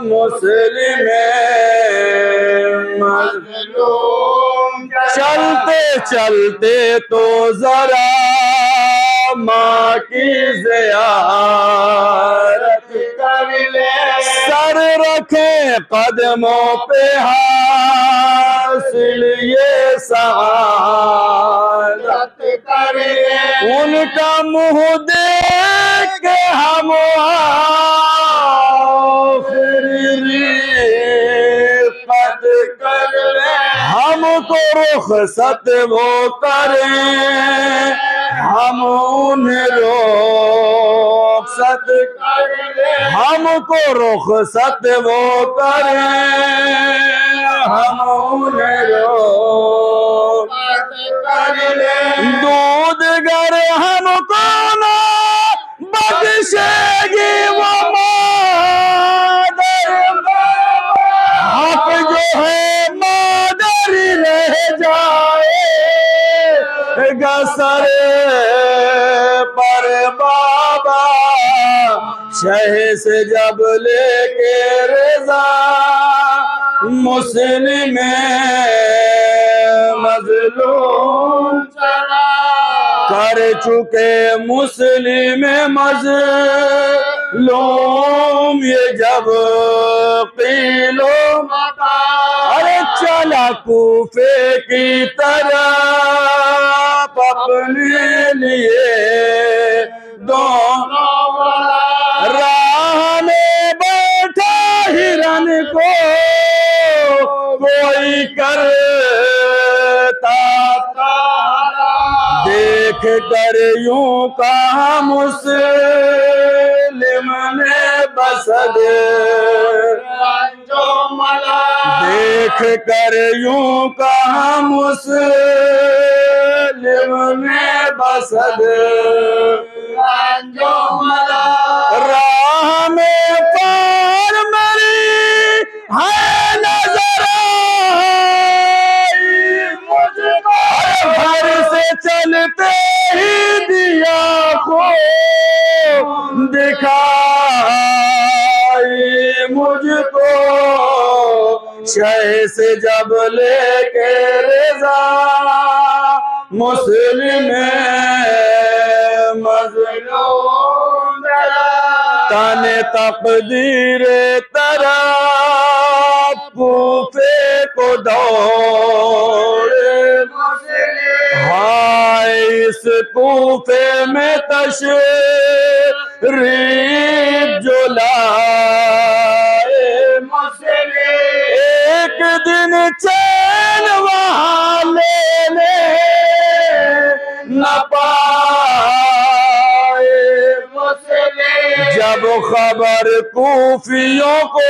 مسلم مظلوم چلتے چلتے تو ذرا ماں کی زیارت کر لے سر رکھیں قدموں پہ حاصل یہ سعادت کر لے ان کا منہ دیکھ کے ہم رفت کر لیں ہم کو رخصت وہ کریں ہم انہیں رخصت کر لیں ہم کو رخصت وہ کریں ہم انہیں رخصت کر لیں دودھ گر ہم کو نہ بخشے گی وہ حق جو ہے مادر رہ جائے گا سر پر بابا شہ سے جب لے کے رضا مسلم مظلوم چلا کر چکے مسلم مظلوم یہ جب قیلو ارے چلا کوفے کی طرف اپنے لیے دونوں راہ میں بیٹھا ہرن کو کوئی کرتا تھا دیکھ کر یوں کہا مسلم نے بسد دیکھ کر یوں کہا مسلم نے بسد راہ میں پار میری ہے نظر مجھ کو گھر سے چلتے ہی دیا کو دکھائی مجھ کو شہ سے جب لے کے رضا مسلم مظلوم تن تقدیر طرف کوفے کو دوڑے ہائے اس کوفے میں تشریف جو لائے ایک دن چین وہاں لینے نہ پائے جب خبر کوفیوں کو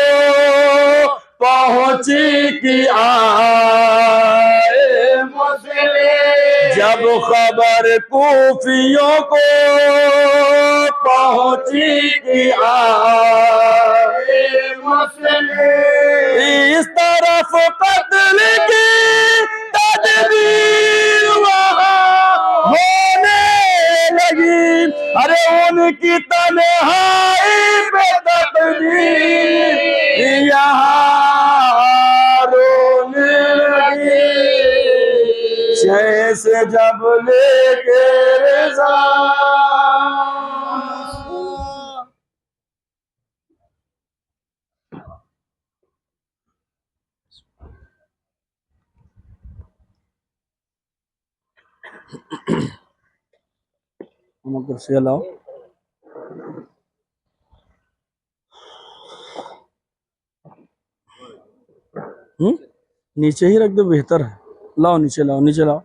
پہنچی کہ آئے جب خبر کوفیوں کو پہنچی کہ آئے اس طرف قتل کی تدبیر وہاں ہونے لگی ارے ان کی تنہائی پہ تقدیر یہاں رونے لگی شہ سے جب لے کے رضا ہم کرسی لاؤ نیچے ہی رکھ دو بہتر ہے لاؤ نیچے لاؤ نیچے لاؤ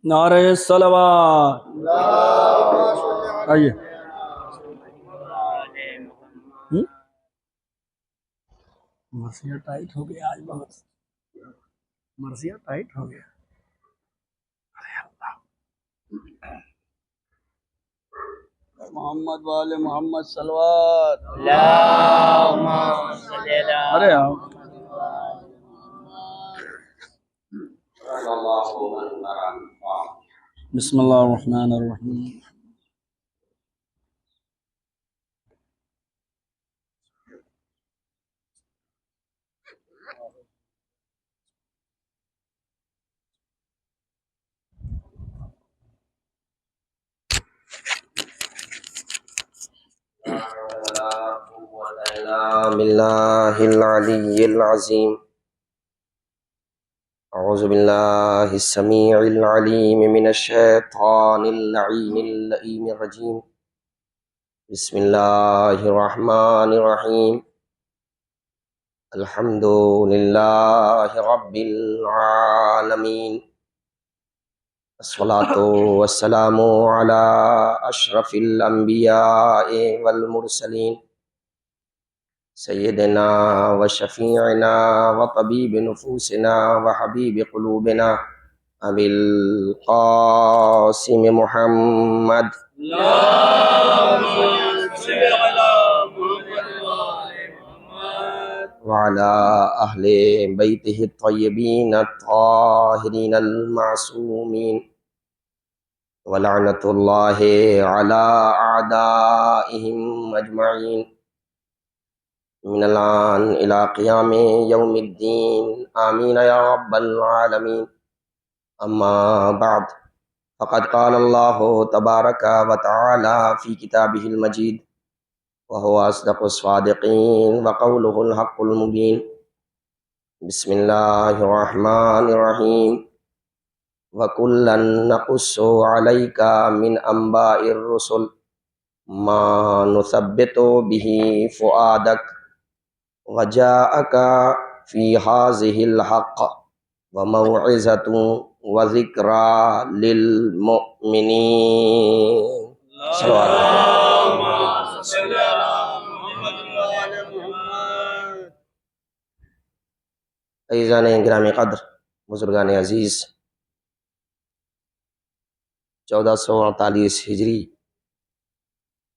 نعرہ صلوات آئیے مرثیہ ٹائٹ ہو گیا آج بہت مرثیہ ٹائٹ ہو گیا محمد والے محمد صلوات ارے آؤ بسم اللہ الرحمن الرحیم۔ بالله العلي العظيم. أعوذ بالله السميع العليم من الشيطان اللعين اللئيم الرجيم. بسم الله الرحمن الرحيم. الحمد لله رب العالمين. الصلاة والسلام على أشرف الأنبياء والمرسلين سيدنا وشفيعنا وطبيب نفوسنا وحبيب قلوبنا أبي القاسم محمد وعلى أهل بيته الطيبين الطاهرين المعصومين ولعنة الله على أعدائهم أجمعين من الآن إلى قيام يوم الدين آمين يا رب العالمين. أما بعد فقد قال الله تبارك وتعالى في كتابه المجيد وهو أصدق الصادقين وقوله الحق المبين. بسم الله الرحمن الرحيم. وكلا نقص عليك من أنباء الرسل ما نثبت به فؤادك وجاءك في هذه الحق وموعظة وذكرى للمؤمنين. عزیزان گرامی قدر، بزرگان عزیز، 1448 ہجری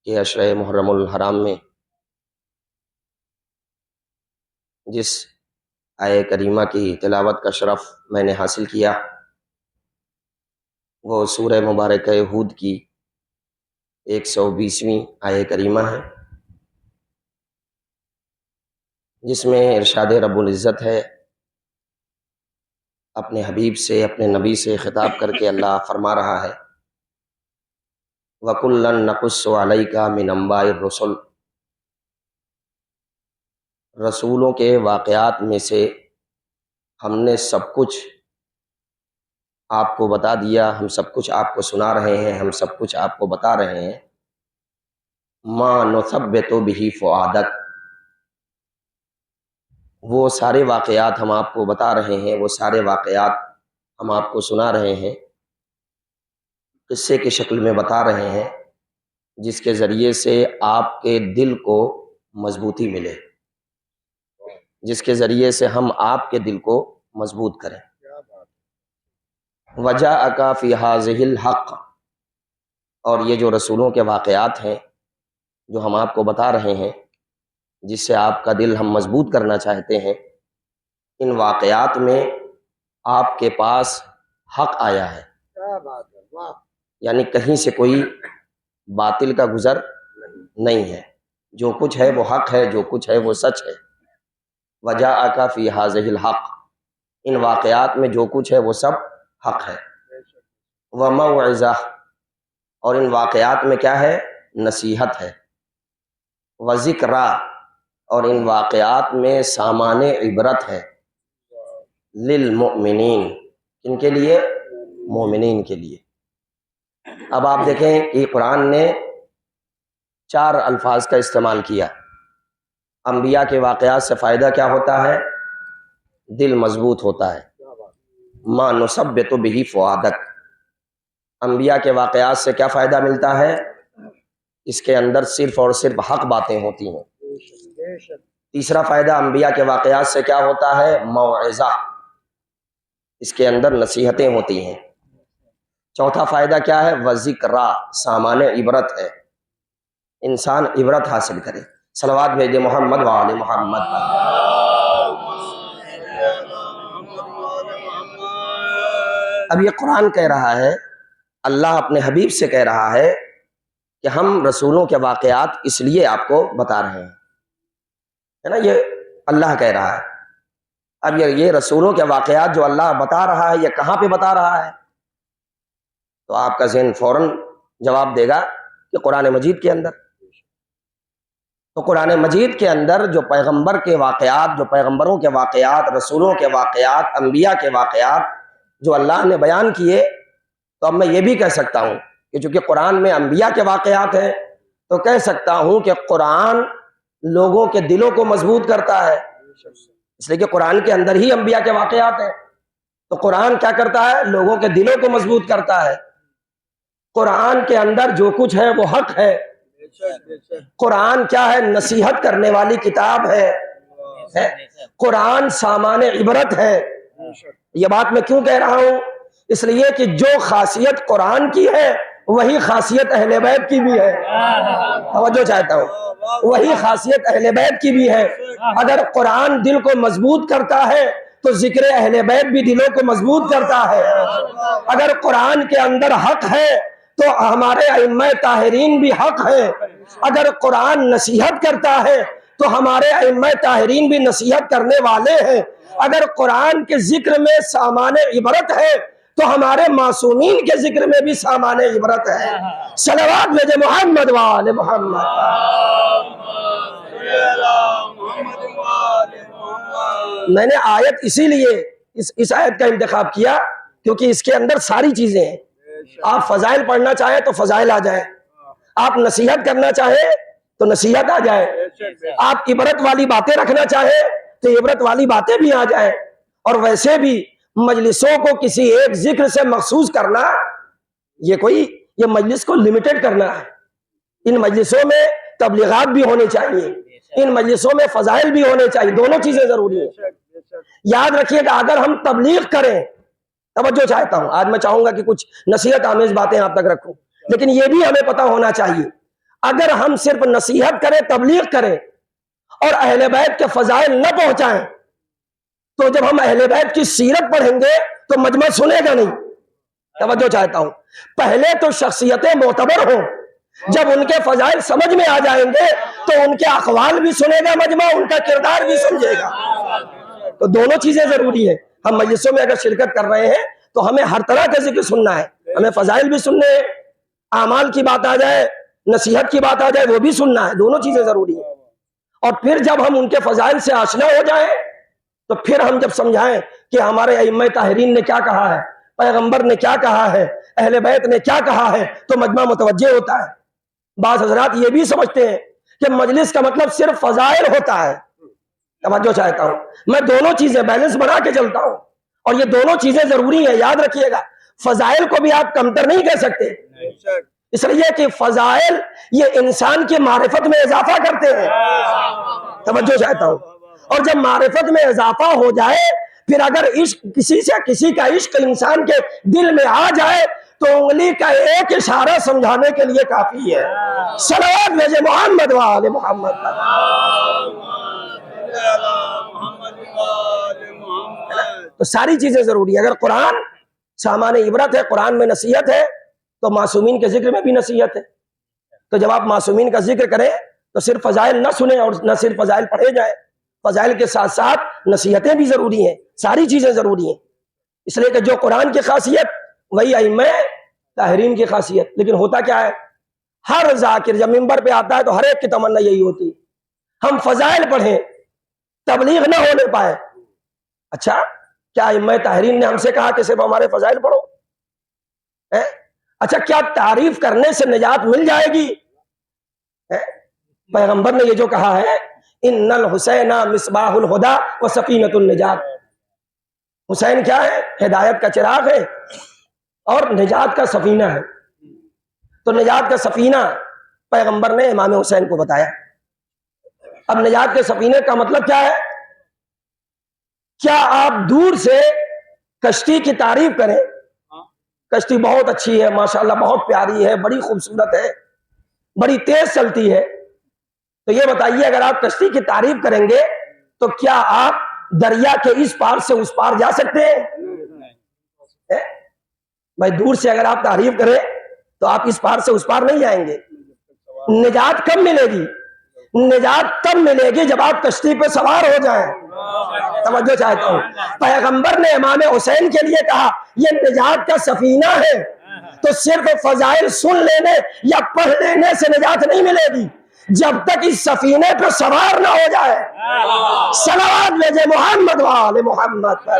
کے عشرہ محرم الحرام میں جس آیہ کریمہ کی تلاوت کا شرف میں نے حاصل کیا وہ سورہ مبارکہ ہود کی 120ویں آیہ کریمہ ہے، جس میں ارشاد رب العزت ہے، اپنے حبیب سے، اپنے نبی سے خطاب کر کے اللہ فرما رہا ہے وَكُلًّا نَقُصُّ عَلَيْكَ مِنْ أَنْبَاءِ الرُّسُلِ، رسولوں کے واقعات میں سے ہم نے سب کچھ آپ کو بتا دیا، ہم سب کچھ آپ کو سنا رہے ہیں، ہم سب کچھ آپ کو بتا رہے ہیں. ما نثبت به فؤادک، وہ سارے واقعات ہم آپ کو بتا رہے ہیں، وہ سارے واقعات ہم آپ کو سنا رہے ہیں، قصے کی شکل میں بتا رہے ہیں، جس کے ذریعے سے آپ کے دل کو مضبوطی ملے، جس کے ذریعے سے ہم آپ کے دل کو مضبوط کریں. وجاءک فی ھذہ الحق، اور یہ جو رسولوں کے واقعات ہیں جو ہم آپ کو بتا رہے ہیں، جس سے آپ کا دل ہم مضبوط کرنا چاہتے ہیں، ان واقعات میں آپ کے پاس حق آیا ہے، یعنی کہیں سے کوئی باطل کا گزر نہیں ہے، جو کچھ ہے وہ حق ہے، جو کچھ ہے وہ سچ ہے. وجاءک فی ھذہ الحق، ان واقعات میں جو کچھ ہے وہ سب حق ہے. وموعظہ، اور ان واقعات میں کیا ہے؟ نصیحت ہے. وذکریٰ، اور ان واقعات میں سامان عبرت ہے. للمؤمنین، ان کے لیے؟ مومنین کے لیے. اب آپ دیکھیں کہ قرآن نے 4 الفاظ کا استعمال کیا. انبیاء کے واقعات سے فائدہ کیا ہوتا ہے؟ دل مضبوط ہوتا ہے. ما نثبت به فؤادک، انبیاء کے واقعات سے کیا فائدہ ملتا ہے؟ اس کے اندر صرف اور صرف حق باتیں ہوتی ہیں. تیسرا فائدہ انبیاء کے واقعات سے کیا ہوتا ہے؟ موعظہ، اس کے اندر نصیحتیں ہوتی ہیں. چوتھا فائدہ کیا ہے؟ وذکریٰ، سامان عبرت ہے، انسان عبرت حاصل کرے. صلوات بھیجے محمد وآل محمد. اب یہ قرآن کہہ رہا ہے اللہ اپنے حبیب سے کہہ رہا ہے کہ ہم رسولوں کے واقعات اس لیے آپ کو بتا رہے ہیں، ہے نا، یہ اللہ کہہ رہا ہے۔ اب یہ رسولوں کے واقعات جو اللہ بتا رہا ہے، یہ کہاں پہ بتا رہا ہے؟ تو آپ کا ذہن فوراً جواب دے گا کہ قرآن مجید کے اندر۔ تو قرآن مجید کے اندر جو پیغمبر کے واقعات، جو پیغمبروں کے واقعات، رسولوں کے واقعات، انبیاء کے واقعات جو اللہ نے بیان کیے، تو اب میں یہ بھی کہہ سکتا ہوں کہ چونکہ قرآن میں انبیاء کے واقعات ہیں، تو کہہ سکتا ہوں کہ قرآن لوگوں کے دلوں کو مضبوط کرتا ہے، اس لیے کہ قرآن کے اندر ہی انبیاء کے واقعات ہیں۔ تو قرآن کیا کرتا ہے؟ لوگوں کے دلوں کو مضبوط کرتا ہے۔ قرآن کے اندر جو کچھ ہے وہ حق ہے۔ قرآن کیا ہے؟ نصیحت کرنے والی کتاب ہے۔ قرآن سامان عبرت ہے۔ یہ بات میں کیوں کہہ رہا ہوں؟ اس لیے کہ جو خاصیت قرآن کی ہے وہی خاصیت اہل بیت کی بھی ہے۔ توجہ چاہتا ہوں، وہی خاصیت اہل بیت کی بھی ہے۔ اگر قرآن دل کو مضبوط کرتا ہے تو ذکر اہل بیت بھی دلوں کو مضبوط کرتا ہے۔ اگر قرآن کے اندر حق ہے تو ہمارے ائمہ طاہرین بھی حق ہے۔ اگر قرآن نصیحت کرتا ہے تو ہمارے ائمہ طاہرین بھی نصیحت کرنے والے ہیں۔ اگر قرآن کے ذکر میں سامان عبرت ہے تو ہمارے معصومین کے ذکر میں بھی سامان عبرت ہے۔ صلوات بھیجے محمد وآل محمد۔ میں نے آیت اسی لیے اس آیت کا انتخاب کیا کیونکہ اس کے اندر ساری چیزیں ہیں۔ آپ فضائل پڑھنا چاہیں تو فضائل آ جائیں، آپ نصیحت کرنا چاہیں تو نصیحت آ جائے، آپ عبرت والی باتیں رکھنا چاہیں تو عبرت والی باتیں بھی آ جائیں۔ اور ویسے بھی مجلسوں کو کسی ایک ذکر سے مخصوص کرنا، یہ مجلس کو لمیٹڈ کرنا ہے۔ ان مجلسوں میں تبلیغات بھی ہونی چاہیے، ان مجلسوں میں فضائل بھی ہونے چاہیے، دونوں چیزیں ضروری ہیں۔ یاد رکھیے کہ اگر ہم تبلیغ کریں، توجہ چاہتا ہوں، آج میں چاہوں گا کہ کچھ نصیحت آمیز باتیں آپ تک رکھوں، لیکن یہ بھی ہمیں پتہ ہونا چاہیے اگر ہم صرف نصیحت کریں، تبلیغ کریں اور اہل بیت کے فضائل نہ پہنچائیں تو جب ہم اہل بیت کی سیرت پڑھیں گے تو مجمع سنے گا نہیں۔ توجہ چاہتا ہوں، پہلے تو شخصیتیں معتبر ہوں، جب ان کے فضائل سمجھ میں آ جائیں گے تو ان کے اقوال بھی سنے گا مجمع، ان کا کردار بھی سمجھے گا۔ تو دونوں چیزیں ضروری ہیں۔ ہم مجلسوں میں اگر شرکت کر رہے ہیں تو ہمیں ہر طرح کا ذکر سننا ہے، ہمیں فضائل بھی سننے ہیں، اعمال کی بات آ جائے، نصیحت کی بات آ جائے، وہ بھی سننا ہے، دونوں چیزیں ضروری ہیں۔ اور پھر جب ہم ان کے فضائل سے آشنا ہو جائیں تو پھر ہم جب سمجھائیں کہ ہمارے ائمہ طاہرین نے کیا کہا ہے، پیغمبر نے کیا کہا ہے، اہل بیت نے کیا کہا ہے، تو مجمع متوجہ ہوتا ہے۔ بعض حضرات یہ بھی سمجھتے ہیں کہ مجلس کا مطلب صرف فضائل ہوتا ہے۔ توجہ چاہتا ہوں، میں دونوں چیزیں بیلنس بنا کے چلتا ہوں، اور یہ دونوں چیزیں ضروری ہیں۔ یاد رکھیے گا، فضائل کو بھی آپ کمتر نہیں کہہ سکتے، اس لیے کہ فضائل یہ انسان کی معرفت میں اضافہ کرتے ہیں۔ توجہ چاہتا ہوں، اور جب معرفت میں اضافہ ہو جائے، پھر اگر عشق کسی کا عشق انسان کے دل میں آ جائے تو انگلی کا ایک اشارہ سمجھانے کے لیے کافی ہے۔ صلوات بھیجے محمد وآل محمد۔ تو ساری چیزیں ضروری ہیں۔ اگر قرآن سامان عبرت ہے، قرآن میں نصیحت ہے، تو معصومین کے ذکر میں بھی نصیحت ہے۔ تو جب آپ معصومین کا ذکر کریں تو صرف فضائل نہ سنیں اور نہ صرف فضائل پڑھے جائیں، فضائل کے ساتھ ساتھ نصیحتیں بھی ضروری ہیں، ساری چیزیں ضروری ہیں۔ اس لیے کہ جو قرآن کی خاصیت وہی ائمہ طاہرین کی خاصیت۔ لیکن ہوتا کیا ہے، ہر ذاکر جب منبر پہ آتا ہے تو ہر ایک کی تمنا یہی ہوتی ہے ہم فضائل پڑھیں، تبلیغ نہ ہونے پائے۔ اچھا، کیا ائمہ طاہرین نے ہم سے کہا کہ صرف ہمارے فضائل پڑھو؟ اچھا، کیا تعریف کرنے سے نجات مل جائے گی؟ پیغمبر نے یہ جو کہا ہے، ان الحسین مصباح الہدی و سفینۃ النجات، حسین کیا ہے؟ ہدایت کا چراغ ہے اور نجات کا سفینہ ہے۔ تو نجات کا سفینہ پیغمبر نے امام حسین کو بتایا۔ اب نجات کے سفینے کا مطلب کیا ہے؟ کیا آپ دور سے کشتی کی تعریف کریں، کشتی بہت اچھی ہے، ماشاءاللہ بہت پیاری ہے، بڑی خوبصورت ہے، بڑی تیز چلتی ہے، تو یہ بتائیے اگر آپ کشتی کی تعریف کریں گے تو کیا آپ دریا کے اس پار سے اس پار جا سکتے ہیں؟ بھائی دور سے اگر آپ تعریف کریں تو آپ اس پار سے اس پار نہیں جائیں گے. نجات کب ملے گی؟ نجات تب ملے گی جب آپ کشتی پہ سوار ہو جائیں. توجہ چاہتا ہوں. پیغمبر نے امام حسین کے لیے کہا یہ نجات کا سفینہ ہے، تو صرف فضائل سن لینے یا پڑھ لینے سے نجات نہیں ملے گی جب تک اس سفینے پہ سوار نہ ہو جائے. صلوات بھیجے محمد وآل محمد پر.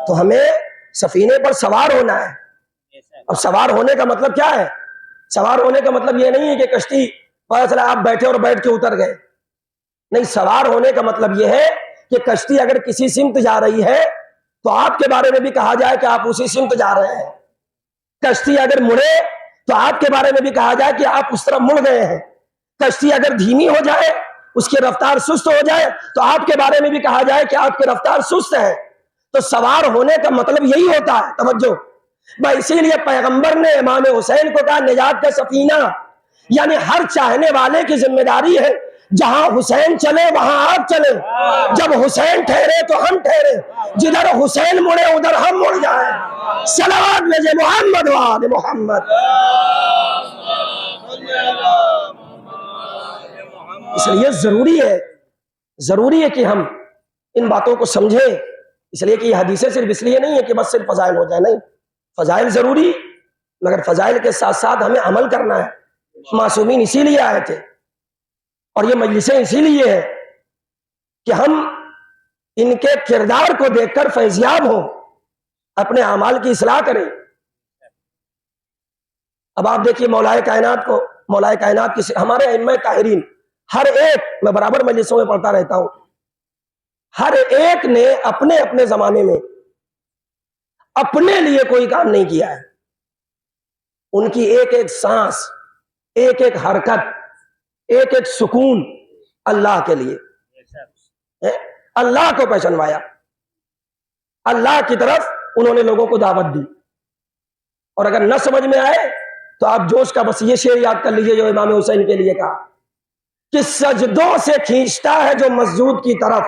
تو ہمیں سفینے پر سوار ہونا ہے. اب سوار ہونے کا مطلب کیا ہے؟ سوار ہونے کا مطلب یہ نہیں ہے کہ کشتی پتہ چلا آپ بیٹھے اور بیٹھ کے اتر گئے. نہیں، سوار ہونے کا مطلب یہ ہے کہ کشتی اگر کسی سمت جا رہی ہے تو آپ کے بارے میں بھی کہا جائے کہ آپ اسی سمت جا رہے ہیں. کشتی اگر مڑے تو آپ کے بارے میں بھی کہا جائے کہ آپ اس طرف مڑ گئے ہیں. کشتی اگر دھیمی ہو جائے، اس کی رفتار سست ہو جائے، تو آپ کے بارے میں بھی کہا جائے کہ آپ کی رفتار سست ہے. تو سوار ہونے کا مطلب یہی ہوتا ہے. توجہ بھائی، اسی لیے پیغمبر نے امام حسین کو کہا نجات کا سفینہ. یعنی ہر چاہنے والے کی ذمہ داری ہے جہاں حسین چلے وہاں آپ چلیں، جب حسین ٹھہرے تو ہم ٹھہرے، جدھر حسین مڑے ادھر ہم مڑ جائیں. صلوات بھیجے محمد وآل محمد. اس لیے ضروری ہے کہ ہم ان باتوں کو سمجھیں. اس لیے کہ یہ حدیثیں صرف اس لیے نہیں ہے کہ بس صرف فضائل ہو جائے. نہیں، فضائل ضروری، مگر فضائل کے ساتھ ساتھ ہمیں عمل کرنا ہے. معصومین اسی لیے آئے تھے اور یہ مجلسیں اسی لیے ہے کہ ہم ان کے کردار کو دیکھ کر فیضیاب ہوں، اپنے اعمال کی اصلاح کریں. اب آپ دیکھیے مولا کائنات کی ہمارے ائمہ طاہرین، ہر ایک، میں برابر مجلسوں میں پڑھتا رہتا ہوں، ہر ایک نے اپنے اپنے زمانے میں اپنے لیے کوئی کام نہیں کیا ہے. ان کی ایک ایک سانس، ایک ایک حرکت، ایک ایک سکون اللہ کے لیے، اللہ کو پہچانوایا، اللہ کی طرف انہوں نے لوگوں کو دعوت دی. اور اگر نہ سمجھ میں آئے تو آپ جوش کا بس یہ شعر یاد کر لیجئے جو امام حسین کے لیے کہا کہ سجدوں سے کھینچتا ہے جو مسجود کی طرف،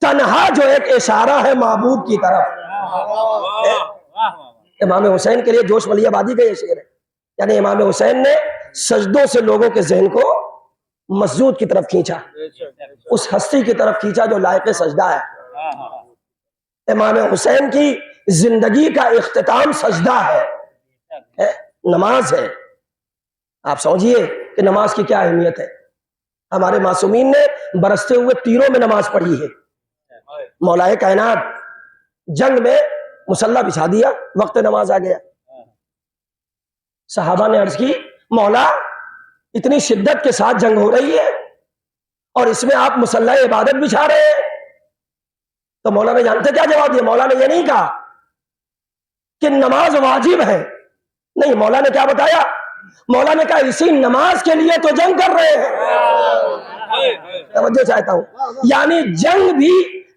تنہا جو ایک اشارہ ہے معبود کی طرف. امام حسین کے لیے جوش ولی آبادی کا یہ شعر ہے. یعنی امام حسین نے سجدوں سے لوگوں کے ذہن کو مسجود کی طرف کھینچا، اس ہستی کی طرف کھینچا جو لائق سجدہ ہے. امام حسین کی زندگی کا اختتام سجدہ ہے، نماز ہے. آپ سمجھیے کہ نماز کی کیا اہمیت ہے. ہمارے معصومین نے برستے ہوئے تیروں میں نماز پڑھی ہے. مولا کائنات جنگ میں مصلی بچھا دیا، وقت نماز آ گیا. صحابہ نے عرض کی مولا اتنی شدت کے ساتھ جنگ ہو رہی ہے اور اس میں آپ مصلی عبادت بچھا رہے ہیں. تو مولا نے جانتے کیا جواب دیا؟ مولا نے یہ نہیں کہا کہ نماز واجب ہے، نہیں، مولا نے کیا بتایا؟ مولا نے کہا اسی نماز کے لیے تو جنگ کر رہے ہیں. توجہ چاہتا ہوں، یعنی جنگ بھی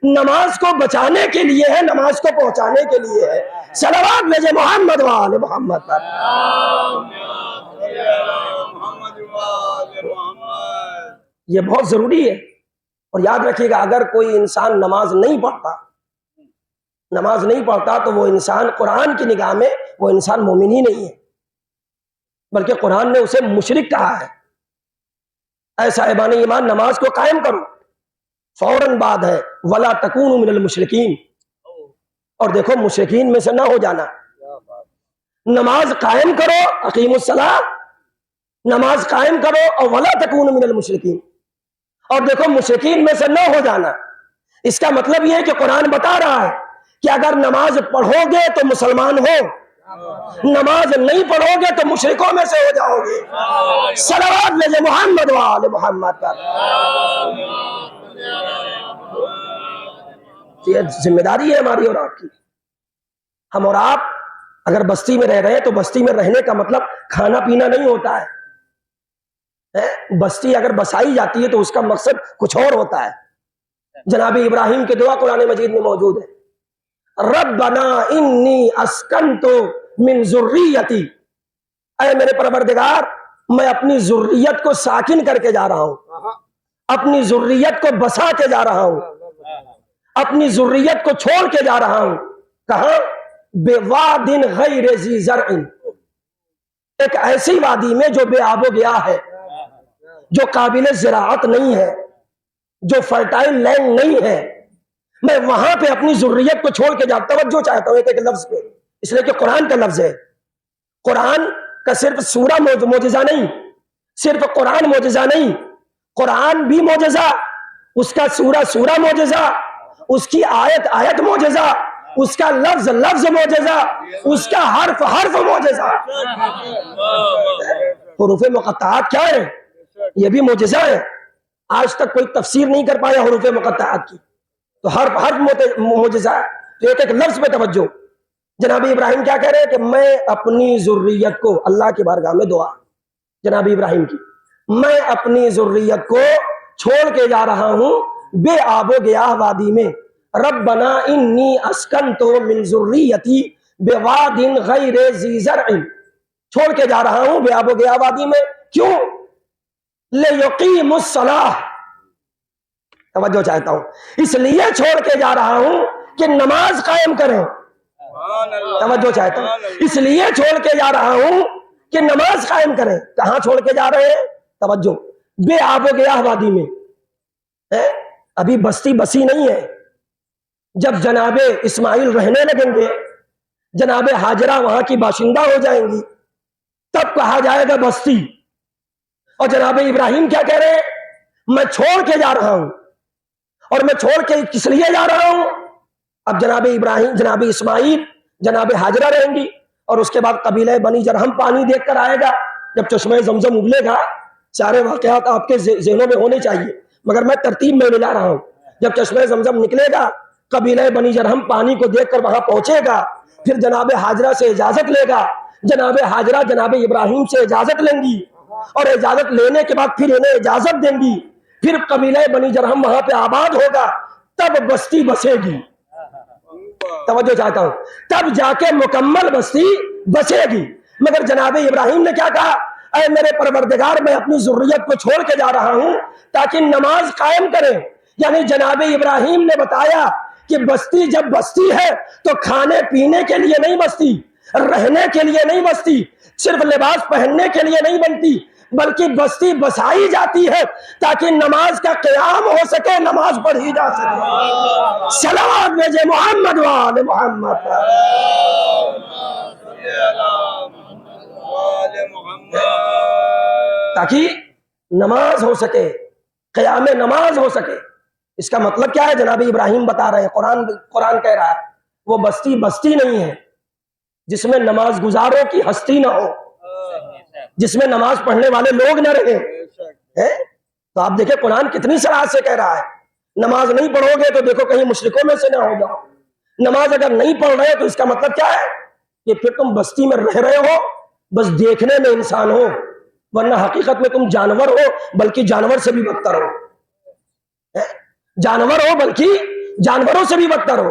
نماز کو بچانے کے لیے ہے، نماز کو پہنچانے کے لیے ہے. صلوات بھیجے محمد وآل محمد پر. یہ بہت ضروری ہے. اور یاد رکھیے گا اگر کوئی انسان نماز نہیں پڑھتا تو وہ انسان قرآن کی نگاہ میں وہ انسان مومن ہی نہیں ہے، بلکہ قرآن نے اسے مشرک کہا ہے. اے صاحبان ایمان نماز کو قائم کرو، فوراً بعد ہے وَلَا تَكُونُوا مِنَ الْمُشْرِكِينَ. اور دیکھو مشرکین میں سے نہ ہو جانا. نماز قائم کرو، اقیموا الصلاۃ، نماز قائم کرو، اور وَلَا تَكُونُوا مِنَ الْمُشْرِكِينَ. اور دیکھو مشرکین میں سے نہ ہو جانا. اس کا مطلب یہ ہے کہ قرآن بتا رہا ہے کہ اگر نماز پڑھو گے تو مسلمان ہو، نماز نہیں پڑھو گے تو مشرکوں میں سے ہو جاؤ گے. صلوات بھیجے محمد وآل محمد پر. یہ ذمہ داری ہے ہماری اور آپ کی. ہم اور آپ اگر بستی میں رہ رہے ہیں تو بستی میں رہنے کا مطلب کھانا پینا نہیں ہوتا ہے. بستی اگر بسائی جاتی ہے تو اس کا مقصد کچھ اور ہوتا ہے. جناب ابراہیم کی دعا قرآن مجید میں موجود ہے، ربنا انی اسکنت من ذریتی اے میرے پروردگار میں اپنی ذریت کو ساکن کر کے جا رہا ہوں، اپنی ذریت کو بسا کے جا رہا ہوں، اپنی ذریت کو چھوڑ کے جا رہا ہوں. کہاں؟ بے وادٍ غیر ذی زرع، ایک ایسی وادی میں جو بے آب و گیا ہے، جو قابل زراعت نہیں ہے، جو فرٹائل لینڈ نہیں ہے. میں وہاں پہ اپنی ذریت کو چھوڑ کے جاتا. توجہ چاہتا ہوں ایک لفظ پہ، اس لیے کہ قرآن کا لفظ ہے. قرآن کا صرف سورہ معجزہ نہیں، صرف قرآن معجزہ نہیں، قرآن بھی معجزہ، اس کا سورہ معجزہ، اس کی آیت معجزہ، اس کا لفظ معجزہ، اس کا حرف معجزہ. حروف مقطعات کیا ہے؟ یہ بھی معجزہ ہے. آج تک کوئی تفسیر نہیں کر پایا حروف مقطعات کی، تو حرف معجزہ ہے. تو ایک لفظ پہ توجہ. جناب ابراہیم کیا کہہ رہے ہیں کہ میں اپنی ذریت کو، اللہ کی بارگاہ میں دعا جناب ابراہیم کی، میں اپنی ذریت کو چھوڑ کے جا رہا ہوں بے آب و گیاہ وادی میں. ربنا انی اسکنت من ذریتی بواد غیر ذی زرع، چھوڑ کے جا رہا ہوں بے آب و گیاہ وادی میں. کیوں؟ لیقیموا الصلاۃ، توجہ چاہتا ہوں، اس لیے چھوڑ کے جا رہا ہوں کہ نماز قائم کریں. توجہ چاہتا ہوں، اس لیے چھوڑ کے جا رہا ہوں کہ نماز قائم کریں. کہاں چھوڑ کے جا رہے ہیں؟ توجہ، بے آب و گیاہ وادی میں. ابھی بستی بسی نہیں ہے. جب جناب اسماعیل رہنے لگیں گے، جناب ہاجرہ وہاں کی باشندہ ہو جائیں گی، تب کہا جائے گا بستی. اور جناب ابراہیم کیا کہہ رہے ہیں؟ میں چھوڑ کے جا رہا ہوں. اور میں چھوڑ کے کس لیے جا رہا ہوں؟ اب جناب ابراہیم، جناب اسماعیل، جناب ہاجرہ رہیں گی، اور اس کے بعد قبیلہ بنی جرہم پانی دیکھ کر آئے گا. جب چشمہ زمزم ابلے گا، سارے واقعات آپ کے ذہنوں میں ہونے چاہیے، مگر میں ترتیب میں ملا رہا ہوں. جب چشمہ زمزم نکلے گا، قبیلہ بنی جرہم پانی کو دیکھ کر وہاں پہنچے گا، پھر جناب ہاجرہ سے اجازت لے گا. جناب ہاجرہ جناب ابراہیم سے اجازت لیں گی، اور اجازت لینے کے بعد پھر انہیں اجازت دیں گی. پھر قبیلہ بنی جرہم وہاں پہ آباد ہوگا، تب بستی بسے گی. توجہ چاہتا ہوں، تب جا کے مکمل بستی بسے گی. مگر جناب ابراہیم نے کیا کہا؟ اے میرے پروردگار میں اپنی ذریت کو چھوڑ کے جا رہا ہوں تاکہ نماز قائم کریں. یعنی جناب ابراہیم نے بتایا کہ بستی جب بستی ہے تو کھانے پینے کے لیے نہیں بستی، رہنے کے لیے نہیں بستی، صرف لباس پہننے کے لیے نہیں بنتی، بلکہ بستی بسائی جاتی ہے تاکہ نماز کا قیام ہو سکے، نماز پڑھی جا سکے. صلوات بھیجے محمد وآل محمد. تاکہ نماز ہو سکے، قیام نماز ہو سکے. اس کا مطلب کیا ہے؟ جناب ابراہیم بتا رہے ہیں، قرآن کہہ رہا ہے وہ بستی بستی نہیں ہے جس میں نماز گزاروں کی ہستی نہ ہو، جس میں نماز پڑھنے والے لوگ نہ رہیں. تو آپ دیکھیں قرآن کتنی صراحت سے کہہ رہا ہے، نماز نہیں پڑھو گے تو دیکھو کہیں مشرکوں میں سے نہ ہو جاؤ. نماز اگر نہیں پڑھ رہے تو اس کا مطلب کیا ہے کہ پھر تم بستی میں رہ رہے ہو، بس دیکھنے میں انسان ہو، ورنہ حقیقت میں تم جانور ہو، بلکہ جانور سے بھی بدتر ہو. جانور ہو بلکہ جانوروں سے بھی بدتر ہو.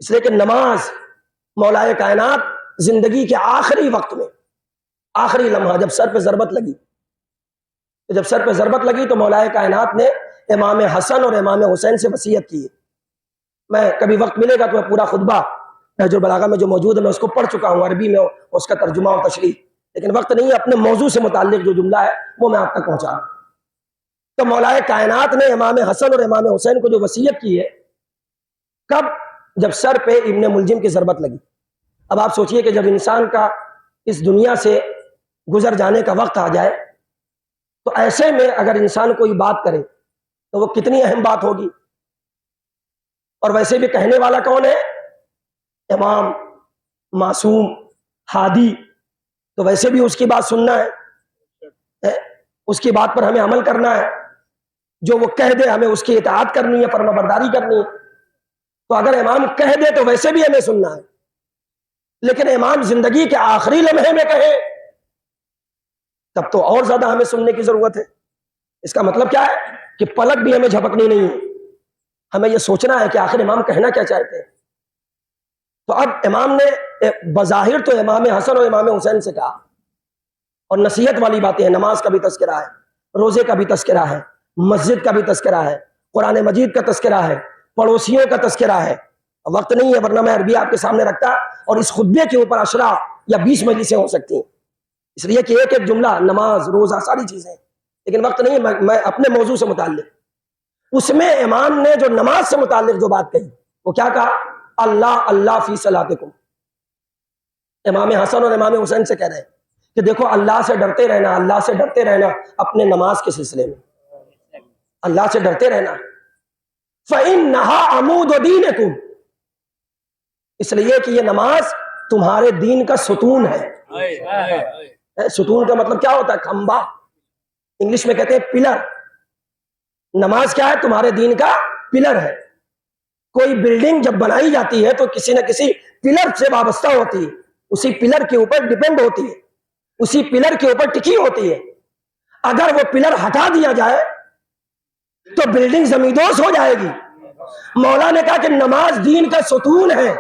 اس لیے کہ نماز مولا کائنات زندگی کے آخری وقت میں، آخری لمحہ جب سر پہ ضربت لگی تو مولا کائنات نے امام حسن اور امام حسین سے وصیت کی. میں کبھی وقت ملے گا تو میں پورا خطبہ نہج البلاغہ میں جو موجود ہے میں اس کو پڑھ چکا ہوں عربی میں، اس کا ترجمہ اور تشریح، لیکن وقت نہیں ہے. اپنے موضوع سے متعلق جو جملہ ہے وہ میں آپ تک پہنچا رہا ہوں. تو مولا کائنات نے امام حسن اور امام حسین کو جو وصیت کی ہے، کب؟ جب سر پہ ابن ملجم کی ضربت لگی. اب آپ سوچئے کہ جب انسان کا اس دنیا سے گزر جانے کا وقت آ جائے تو ایسے میں اگر انسان کوئی بات کرے تو وہ کتنی اہم بات ہوگی. اور ویسے بھی کہنے والا کون ہے؟ امام معصوم ہادی. تو ویسے بھی اس کی بات سننا ہے، اس کی بات پر ہمیں عمل کرنا ہے، جو وہ کہہ دے ہمیں اس کی اطاعت کرنی ہے، فرما برداری کرنی ہے. تو اگر امام کہہ دے تو ویسے بھی ہمیں سننا ہے، لیکن امام زندگی کے آخری لمحے میں کہے تب تو اور زیادہ ہمیں سننے کی ضرورت ہے. اس کا مطلب کیا ہے کہ پلک بھی ہمیں جھپکنی نہیں ہے، ہمیں یہ سوچنا ہے کہ آخر امام کہنا کیا چاہتے ہیں. تو اب امام نے بظاہر تو امام حسن اور امام حسین سے کہا اور نصیحت والی باتیں ہیں. نماز کا بھی تذکرہ ہے, روزے کا بھی تذکرہ ہے, مسجد کا بھی تذکرہ ہے, قرآن مجید کا تذکرہ ہے, پڑوسیوں کا تذکرہ ہے. وقت نہیں ہے ورنہ میں عربی آپ کے سامنے رکھتا اور اس خطبے کے اوپر 10 یا 20 مجلسیں ہو سکتی ہیں, اس لیے کہ ایک ایک جملہ, نماز, روزہ, ساری چیزیں, لیکن وقت نہیں ہے. میں اپنے موضوع سے متعلق, اس میں امام نے جو نماز سے متعلق جو بات کہی وہ کیا کہا؟ اللہ اللہ فی صلاتکم. امام حسن اور امام حسین سے کہہ رہے ہیں کہ دیکھو اللہ سے ڈرتے رہنا, اللہ سے ڈرتے رہنا اپنے نماز کے سلسلے میں, اللہ سے ڈرتے رہنا. فَإِنَّهَا عَمُودُ دِينِكُمْ, اس لیے کہ یہ نماز تمہارے دین کا ستون ہے. ستون کا مطلب کیا ہوتا ہے؟ کھمبا, انگلش میں کہتے ہیں پلر. نماز کیا ہے؟ تمہارے دین کا پلر ہے. کوئی بلڈنگ جب بنائی جاتی ہے تو کسی نہ کسی پلر سے وابستہ ہوتی ہے, اسی پلر کے اوپر ڈیپینڈ ہوتی ہے, اسی پلر کے اوپر ٹکی ہوتی ہے. اگر وہ پلر ہٹا دیا جائے تو بلڈنگ زمیندوز ہو جائے گی. مولا نے کہا کہ نماز دین کا ستون ہے,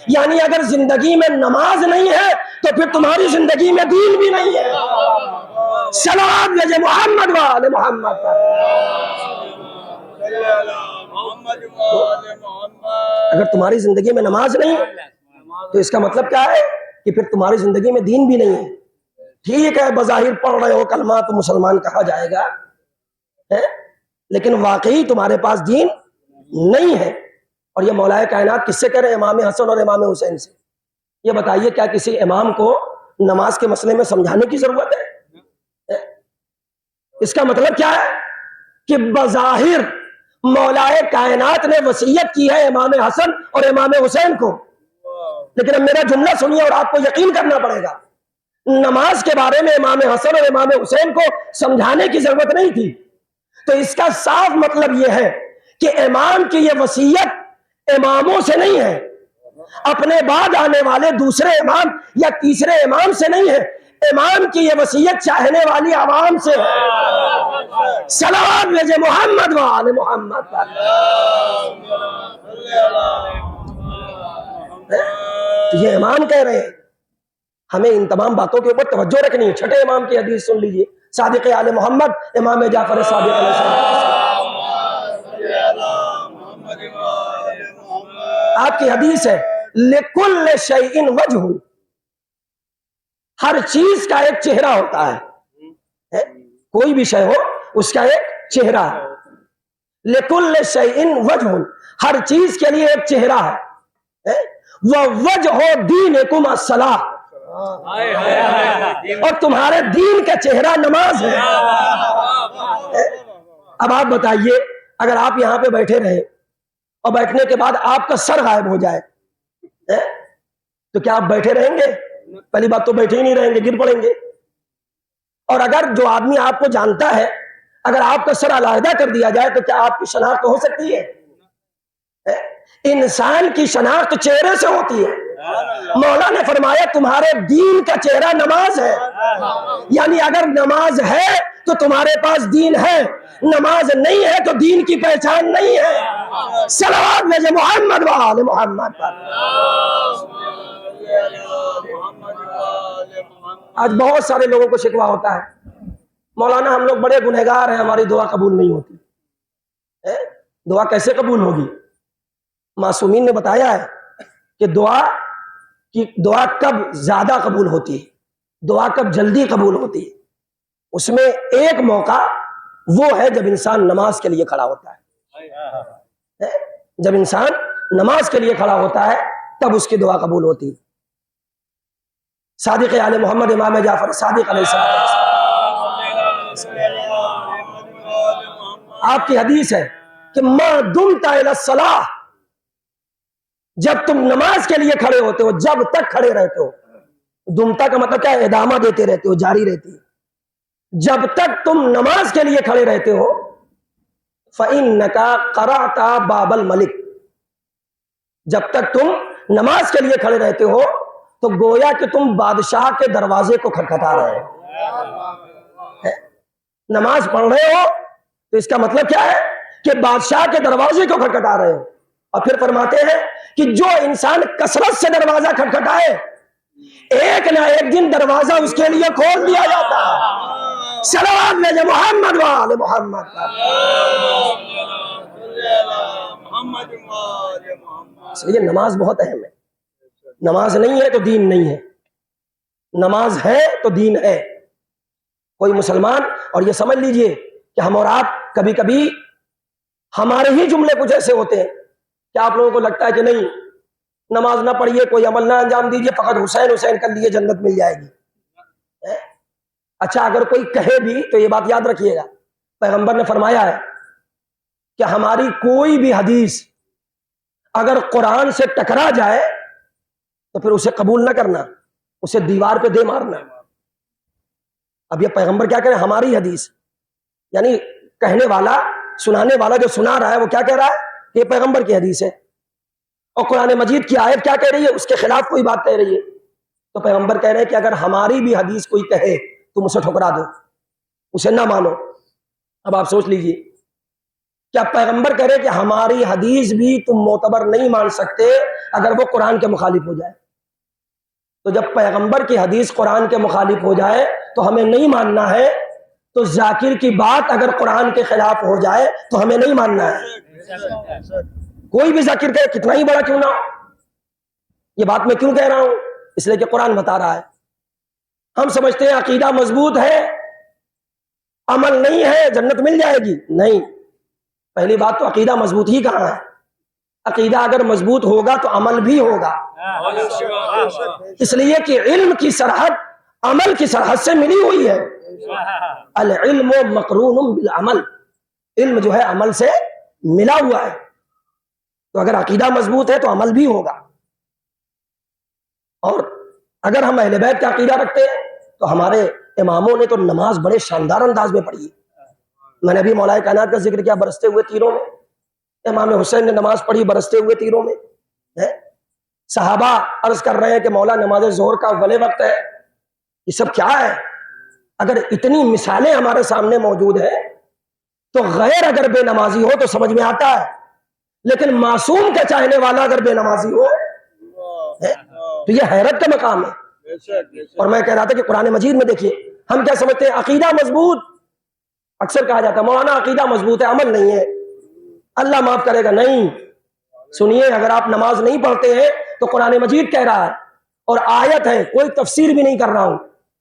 یعنی اگر زندگی میں نماز نہیں ہے تو پھر تمہاری زندگی میں دین بھی نہیں ہے. صلوات بھیجے محمد وآل محمد پر. اگر تمہاری زندگی میں نماز نہیں تو اس کا مطلب کیا ہے کہ پھر تمہاری زندگی میں دین بھی نہیں ہے. ٹھیک ہے بظاہر پڑھ رہے ہو کلمہ تو مسلمان کہا جائے گا, لیکن واقعی تمہارے پاس دین نہیں ہے. اور یہ مولا کائنات کس سے کہہ رہے ہیں؟ امام حسن اور امام حسین سے. یہ بتائیے کیا کسی امام کو نماز کے مسئلے میں سمجھانے کی ضرورت ہے؟ اس کا مطلب کیا ہے کہ بظاہر مولا کائنات نے وصیت کی ہے امام حسن اور امام حسین کو, لیکن اب میرا جملہ سنیے اور آپ کو یقین کرنا پڑے گا, نماز کے بارے میں امام حسن اور امام حسین کو سمجھانے کی ضرورت نہیں تھی. تو اس کا صاف مطلب یہ ہے کہ امام کی یہ وصیت اماموں سے نہیں ہے, اپنے بعد آنے والے دوسرے امام یا تیسرے امام سے نہیں ہے, امام کی یہ وصیت چاہنے والی عوام سے ہے. صلوات بھیجے محمد وآل محمد پر. تو یہ امام کہہ رہے ہیں, ہمیں ان تمام باتوں کے اوپر توجہ رکھنی ہے. چھٹے امام کی حدیث سن لیجئے, صادق آل محمد امام جعفر صادق علیہ السلام. آپ کی حدیث ہے لِكُلِّ شَيْءٍ وَجْهٌ, ہر چیز کا ایک چہرہ ہوتا ہے, کوئی بھی شے ہو اس کا ایک چہرہ ہے. لِكُلِّ شَيْءٍ وَجْهٌ, ہر چیز کے لیے ایک چہرہ ہے. وَوَجْهُ دِينِكُمْ الصَّلَاةُ, اور تمہارے دین کا چہرہ نماز ہے. اب آپ بتائیے اگر آپ یہاں پہ بیٹھے رہے اور بیٹھنے کے بعد آپ کا سر غائب ہو جائے تو کیا آپ بیٹھے رہیں گے؟ پہلی بات تو بیٹھے ہی نہیں رہیں گے, گر پڑیں گے. اور اگر جو آدمی آپ کو جانتا ہے اگر آپ کا سر علیحدہ کر دیا جائے تو کیا آپ کی شناخت ہو سکتی ہے؟ انسان کی شناخت چہرے سے ہوتی ہے. مولا نے فرمایا تمہارے دین کا چہرہ نماز ہے, یعنی اگر نماز ہے تو تمہارے پاس دین ہے, نماز نہیں ہے تو دین کی پہچان نہیں ہے. صلوات بھیجے محمد وآل محمد پر. آج بہت سارے لوگوں کو شکوہ ہوتا ہے مولانا ہم لوگ بڑے گنہگار ہیں, ہماری دعا قبول نہیں ہوتی. دعا کیسے قبول ہوگی؟ معصومین نے بتایا ہے کہ دعا کب زیادہ قبول ہوتی ہے, دعا کب جلدی قبول ہوتی ہے. اس میں ایک موقع وہ ہے جب انسان نماز کے لیے کھڑا ہوتا ہے. جب انسان نماز کے لیے کھڑا ہوتا ہے تب اس کی دعا قبول ہوتی ہے. صادق آل محمد امام جعفر صادق علیہ السلام, آپ کی حدیث ہے کہ ما دمت الی الصلاۃ, جب تم نماز کے لیے کھڑے ہوتے ہو, جب تک کھڑے رہتے ہو. دمتا کا مطلب کیا ہے؟ ادامہ دیتے رہتے ہو, جاری رہتی ہے. جب تک تم نماز کے لیے کھڑے رہتے ہو فَإِنَّكَ قَرَعْتَ بَابَ الْمَلِكِ, جب تک تم نماز کے لیے کھڑے رہتے ہو تو گویا کہ تم بادشاہ کے دروازے کو کھٹکھٹا رہے ہو. نماز پڑھ رہے ہو تو اس کا مطلب کیا ہے کہ بادشاہ کے دروازے کو کھٹکھٹا رہے ہو. اور پھر فرماتے ہیں کہ جو انسان کثرت سے دروازہ کھٹکھٹائے, ایک نہ ایک دن دروازہ اس کے لیے کھول دیا جاتا ہے. صلوات بھیجے محمد وآل محمد پر. اس لیے نماز بہت اہم ہے. نماز نہیں ہے تو دین نہیں ہے, نماز ہے تو دین ہے. کوئی مسلمان, اور یہ سمجھ لیجئے کہ ہم اور آپ کبھی کبھی ہمارے ہی جملے کچھ ایسے ہوتے ہیں کہ آپ لوگوں کو لگتا ہے کہ نہیں, نماز نہ پڑھیے, کوئی عمل نہ انجام دیجیے, فقط حسین حسین کر لیے جنت مل جائے گی. اچھا, اگر کوئی کہے بھی تو یہ بات یاد رکھیے گا, پیغمبر نے فرمایا ہے کہ ہماری کوئی بھی حدیث اگر قرآن سے ٹکرا جائے تو پھر اسے قبول نہ کرنا, اسے دیوار پہ دے مارنا. اب یہ پیغمبر کیا کہہ رہے ہیں, ہماری حدیث, یعنی کہنے والا, سنانے والا جو سنا رہا ہے وہ کیا کہہ رہا ہے کہ یہ پیغمبر کی حدیث ہے, اور قرآن مجید کی آیت کیا کہہ رہی ہے, اس کے خلاف کوئی بات کہہ رہی ہے. تو پیغمبر کہہ رہے ہیں کہ اگر ہماری بھی حدیث کوئی کہے تم اسے ٹھکرا دو, اسے نہ مانو. اب آپ سوچ لیجئے, کیا پیغمبر کہہ رہے کہ ہماری حدیث بھی تم معتبر نہیں مان سکتے اگر وہ قرآن کے مخالف ہو جائے؟ تو جب پیغمبر کی حدیث قرآن کے مخالف ہو جائے تو ہمیں نہیں ماننا ہے, تو ذاکر کی بات اگر قرآن کے خلاف ہو جائے تو ہمیں نہیں ماننا ہے. کوئی بھی ذاکر کہے, کتنا ہی بڑا کیوں نہ ہو. یہ بات میں کیوں کہہ رہا ہوں, اس لیے کہ قرآن بتا رہا ہے. ہم سمجھتے ہیں عقیدہ مضبوط ہے, عمل نہیں ہے, جنت مل جائے گی. نہیں, پہلی بات تو عقیدہ مضبوط ہی کہاں ہے. عقیدہ اگر مضبوط ہوگا تو عمل بھی ہوگا, اس لیے کہ علم کی سرحد عمل کی سرحد سے ملی ہوئی ہے. العلم مقرون بالعمل, علم جو ہے عمل سے ملا ہوا ہے. تو اگر عقیدہ مضبوط ہے تو عمل بھی ہوگا. اور اگر ہم اہل بیت کا عقیدہ رکھتے ہیں تو ہمارے اماموں نے تو نماز بڑے شاندار انداز میں پڑھی. میں نے ابھی مولا کائنات کا ذکر کیا, برستے ہوئے تیروں میں. امام حسین نے نماز پڑھی برستے ہوئے تیروں میں. صحابہ عرض کر رہے ہیں کہ مولا نماز ظہر کا اول وقت ہے, یہ سب کیا ہے؟ اگر اتنی مثالیں ہمارے سامنے موجود ہیں تو غیر اگر بے نمازی ہو تو سمجھ میں آتا ہے, لیکن معصوم کا چاہنے والا اگر بے نمازی ہو تو یہ حیرت کا مقام ہے. اور میں کہہ رہا تھا کہ قرآن مجید میں دیکھیے, ہم کیا سمجھتے ہیں عقیدہ مضبوط, اکثر کہا جاتا ہے مولانا عقیدہ مضبوط ہے, عمل نہیں ہے, اللہ معاف کرے گا. نہیں, سنیے, اگر آپ نماز نہیں پڑھتے ہیں تو قرآن مجید کہہ رہا ہے, اور آیت ہے, کوئی تفسیر بھی نہیں کر رہا ہوں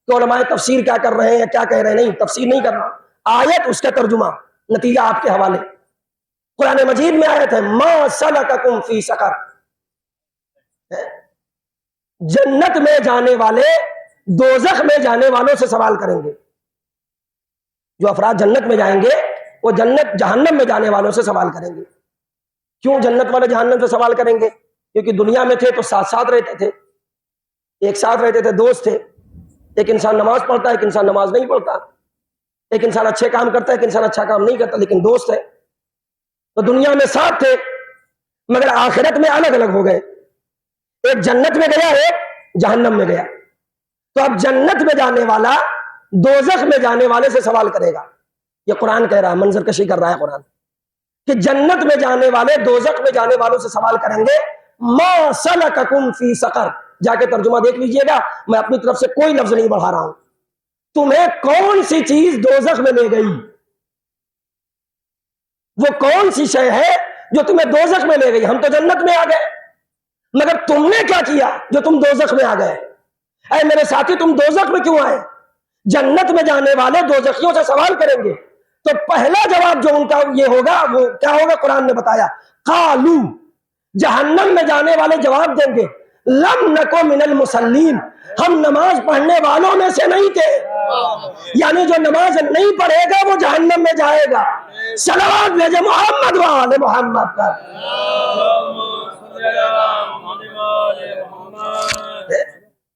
کہ علماء تفسیر کیا کر رہے ہیں یا کیا کہہ رہے ہیں, نہیں, تفسیر نہیں کر رہا, آیت اس کا ترجمہ, نتیجہ آپ کے حوالے. قرآن مجید میں آیت ہے ما سلککم فی سقر, جنت میں جانے والے دوزخ میں جانے والوں سے سوال کریں گے. جو افراد جنت میں جائیں گے وہ جنت جہنم میں جانے والوں سے سوال کریں گے. کیوں جنت والے جہنم سے سوال کریں گے؟ کیونکہ دنیا میں تھے تو ساتھ ساتھ رہتے تھے, ایک ساتھ رہتے تھے, دوست تھے. ایک انسان نماز پڑھتا ہے, ایک انسان نماز نہیں پڑھتا. ایک انسان اچھے کام کرتا ہے, ایک انسان اچھا کام نہیں کرتا, لیکن دوست ہے. تو دنیا میں ساتھ تھے مگر آخرت میں الگ الگ ہو گئے. ایک جنت میں گیا, ایک جہنم میں گیا. تو اب جنت میں جانے والا دوزخ میں جانے والے سے سوال کرے گا. یہ قرآن کہہ رہا ہے, منظر کشی کر رہا ہے قرآن, کہ جنت میں جانے والے دوزخ میں جانے والوں سے سوال کریں گے ما سلککم فی سقر. جا کے ترجمہ دیکھ لیجئے گا, میں اپنی طرف سے کوئی لفظ نہیں بڑھا رہا ہوں. تمہیں کون سی چیز دوزخ میں لے گئی, وہ کون سی شے ہے جو تمہیں دوزخ میں لے گئی؟ ہم تو جنت میں آ گئے, مگر تم نے کیا کیا جو تم دوزخ میں آ گئے؟ اے میرے ساتھی, تم دوزخ میں کیوں آئے؟ جنت میں جانے والے دوزخیوں سے سوال کریں گے تو پہلا جواب جو ان کا یہ ہوگا وہ کیا ہوگا؟ قرآن نے بتایا, قالو, جہنم میں جانے والے جواب دیں گے لم نکو من المصلین, ہم نماز پڑھنے والوں میں سے نہیں تھے. یعنی جو نماز نہیں پڑھے گا وہ جہنم میں جائے گا. صلوات بھیجے محمد وآل محمد پر.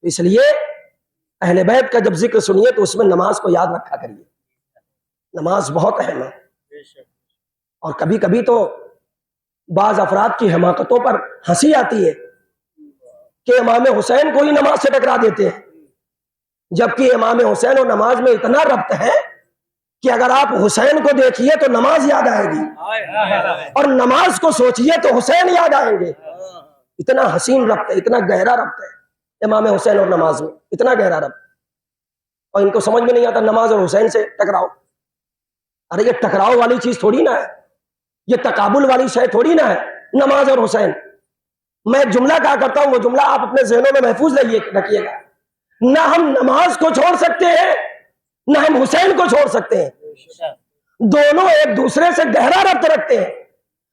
اس لیے اہل بیت کا جب ذکر سنیے تو اس میں نماز کو یاد رکھا کریے. نماز بہت اہم ہے. اور کبھی کبھی تو بعض افراد کی حماقتوں پر ہنسی آتی ہے کہ امام حسین کو ہی نماز سے ٹکرا دیتے ہیں, جبکہ امام حسین اور نماز میں اتنا ربط ہے کہ اگر آپ حسین کو دیکھیے تو نماز یاد آئے گی, اور نماز کو سوچیے تو حسین یاد آئیں گے. اتنا حسین ربط ہے, اتنا گہرا ربط ہے. امام حسین اور نماز میں، اتنا گہرا ربط، اور ان کو سمجھ میں نہیں آتا نماز اور حسین سے ٹکراؤ۔ ارے یہ ٹکراؤ والی چیز تھوڑی نہ ہے، یہ تقابل والی شے تھوڑی نہ ہے نماز اور حسین۔ میں ایک جملہ کہا کرتا ہوں، وہ جملہ آپ اپنے ذہنوں میں محفوظ رکھیے گا، نہ ہم نماز کو چھوڑ سکتے ہیں نہ ہم حسین کو چھوڑ سکتے ہیں، دونوں ایک دوسرے سے گہرا ربط رکھتے ہیں۔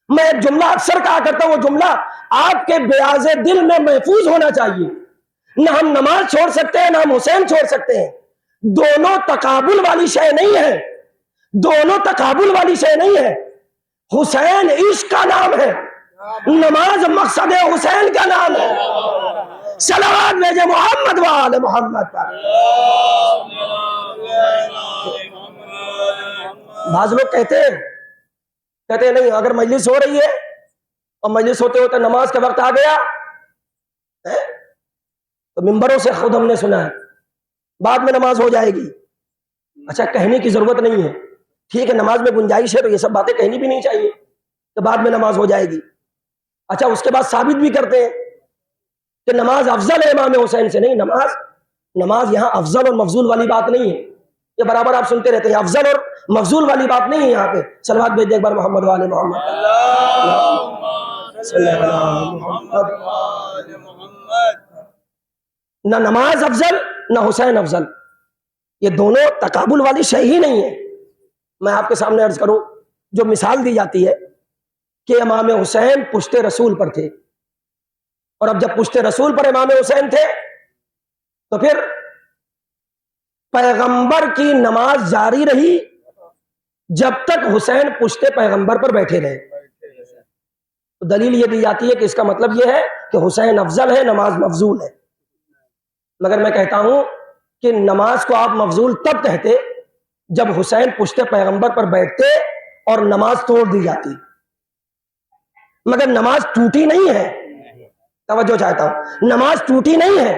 میں ایک جملہ اکثر کہا کرتا ہوں، وہ جملہ آپ کے بیاض دل میں محفوظ ہونا چاہیے، نہ ہم نماز چھوڑ سکتے ہیں نہ ہم حسین چھوڑ سکتے ہیں، دونوں تقابل والی شے نہیں ہے، دونوں تقابل والی شے نہیں ہے۔ حسین عشق کا نام ہے، نماز مقصد حسین کا نام ہے۔ صلوات بھیجے محمد وآل محمد پر۔ بعض لوگ کہتے ہیں نہیں، اگر مجلس ہو رہی ہے اور مجلس ہوتے ہوتے نماز کا وقت آ گیا تو ممبروں سے خود ہم نے سنا ہے بعد میں نماز ہو جائے گی۔ اچھا، کہنے کی ضرورت نہیں ہے، ٹھیک ہے، نماز میں گنجائش ہے تو یہ سب باتیں کہنی بھی نہیں چاہیے کہ بعد میں نماز ہو جائے گی۔ اچھا، اس کے بعد ثابت بھی کرتے ہیں کہ نماز افضل ہے امام حسین سے۔ نہیں، نماز یہاں افضل اور مفضول والی بات نہیں ہے، یہ برابر آپ سنتے رہتے ہیں، افضل اور مفضول والی بات نہیں ہے یہاں پہ۔ صلوات بھیج دے ایک بار محمد والے محمد، نہ نماز افضل نہ حسین افضل، یہ دونوں تقابل والی شے ہی نہیں ہے۔ میں آپ کے سامنے عرض کروں، جو مثال دی جاتی ہے کہ امام حسین پشت رسول پر تھے، اور اب جب پشت رسول پر امام حسین تھے تو پھر پیغمبر کی نماز جاری رہی جب تک حسین پشت پیغمبر پر بیٹھے رہے۔ تو دلیل یہ دی جاتی ہے کہ اس کا مطلب یہ ہے کہ حسین افضل ہے، نماز مفضول ہے۔ مگر میں کہتا ہوں کہ نماز کو آپ مفضول تب کہتے جب حسین پشت پیغمبر پر بیٹھتے اور نماز توڑ دی جاتی، مگر نماز ٹوٹی نہیں ہے، توجہ چاہتا ہوں، نماز ٹوٹی نہیں ہے،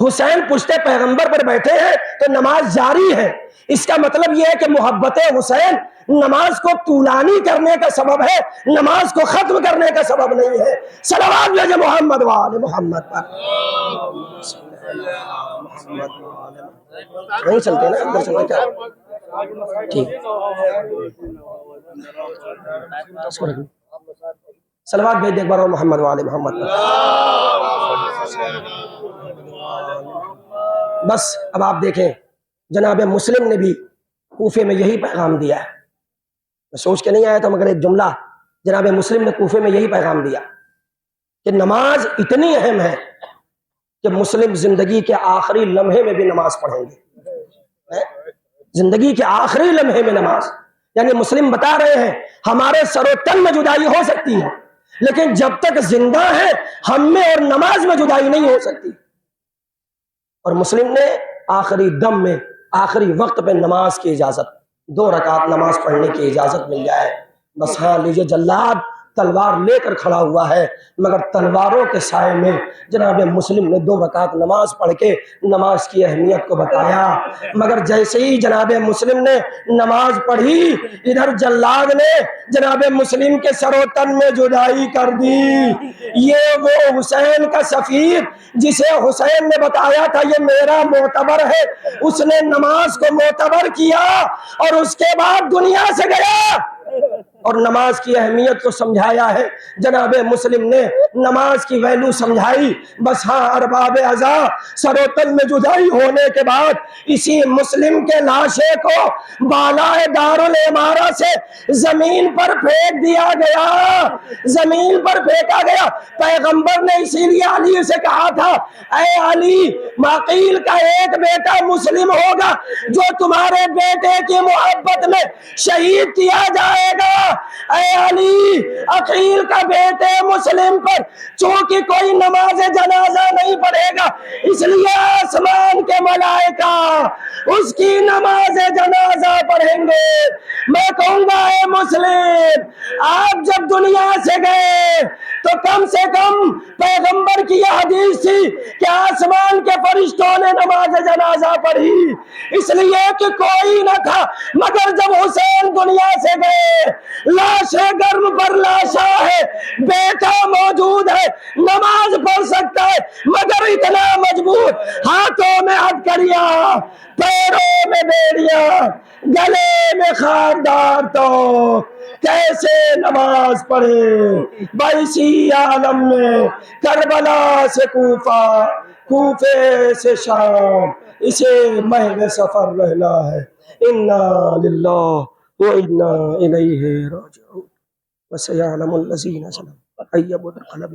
حسین پشت پیغمبر پر بیٹھے ہیں تو نماز جاری ہے۔ اس کا مطلب یہ ہے کہ محبت حسین نماز کو طولانی کرنے کا سبب ہے، نماز کو ختم کرنے کا سبب نہیں ہے۔ صلوات بھیجے محمد وآل محمد پر۔ نہیں چلتے نا، اندر چلتے کیا؟ ٹھیک، صلوات بھیج دے ایک بار اور محمد وآل محمد پر۔ بس اب آپ دیکھیں، جناب مسلم نے بھی کوفے میں یہی پیغام دیا ہے۔ میں سوچ کے نہیں آیا تھا، مگر ایک جملہ جناب مسلم نے کوفے میں یہی پیغام دیا کہ نماز اتنی اہم ہے کہ مسلم زندگی کے آخری لمحے میں بھی نماز پڑھیں گے، زندگی کے آخری لمحے میں نماز۔ یعنی مسلم بتا رہے ہیں ہمارے سر و تن میں جدائی ہو سکتی ہے لیکن جب تک زندہ ہے ہم میں اور نماز میں جدائی نہیں ہو سکتی۔ اور مسلم نے آخری دم میں، آخری وقت پہ نماز کی اجازت، 2 رکعت نماز پڑھنے کی اجازت مل جائے، بس ہاں لیجیے، جلاد تلوار لے کر کھڑا ہوا ہے، مگر تلواروں کے سائے میں جناب مسلم نے 2 رکعت نماز پڑھ کے نماز کی اہمیت کو بتایا۔ مگر جیسے ہی جناب مسلم نے نماز پڑھی، ادھر جلاد نے جناب مسلم کے سر و تن میں جدائی کر دی۔ یہ وہ حسین کا سفیر جسے حسین نے بتایا تھا یہ میرا معتبر ہے، اس نے نماز کو معتبر کیا اور اس کے بعد دنیا سے گیا اور نماز کی اہمیت کو سمجھایا ہے۔ جناب مسلم نے نماز کی ویلو سمجھائی۔ بس ہاں، ارباب عزا سر و تن میں جدائی ہونے کے بعد اسی مسلم کے لاشے کو بالائے دارالعمارہ سے زمین پر پھینک دیا گیا، زمین پر پھینکا گیا۔ پیغمبر نے اسی لیے علی سے کہا تھا، اے علی، عقیل کا ایک بیٹا مسلم ہوگا جو تمہارے بیٹے کی محبت میں شہید کیا جائے گا۔ اے علی، عقیل کا بیٹے مسلم پر چونکہ کوئی نماز جنازہ نہیں پڑھے گا، اس لیے آسمان کے ملائکہ اس کی نماز جنازہ پڑھیں گے۔ میں کہوں گا اے مسلم، آپ جب دنیا سے گئے تو کم سے کم پیغمبر کی یہ حدیث تھی کہ آسمان کے فرشتوں نے نماز جنازہ پڑھی، اس لیے کہ کوئی نہ تھا، مگر جب حسین دنیا سے گئے، لاشیں گرم پر لاشاں ہے، بیٹا موجود ہے، نماز پڑھ سکتا ہے مگر اتنا مجبور، ہاتھوں میں ہتھکڑیاں، پیروں میں بیڑیاں، گلے میں خاردار، تو کیسے نماز پڑھے؟ باسی عالم میں کربلا سے کوفہ، کوفے سے شام، اسے محو سفر رہنا ہے۔ انا للہ و انا الیہ راجعون۔ وسیعلم الذین ظلموا ای منقلب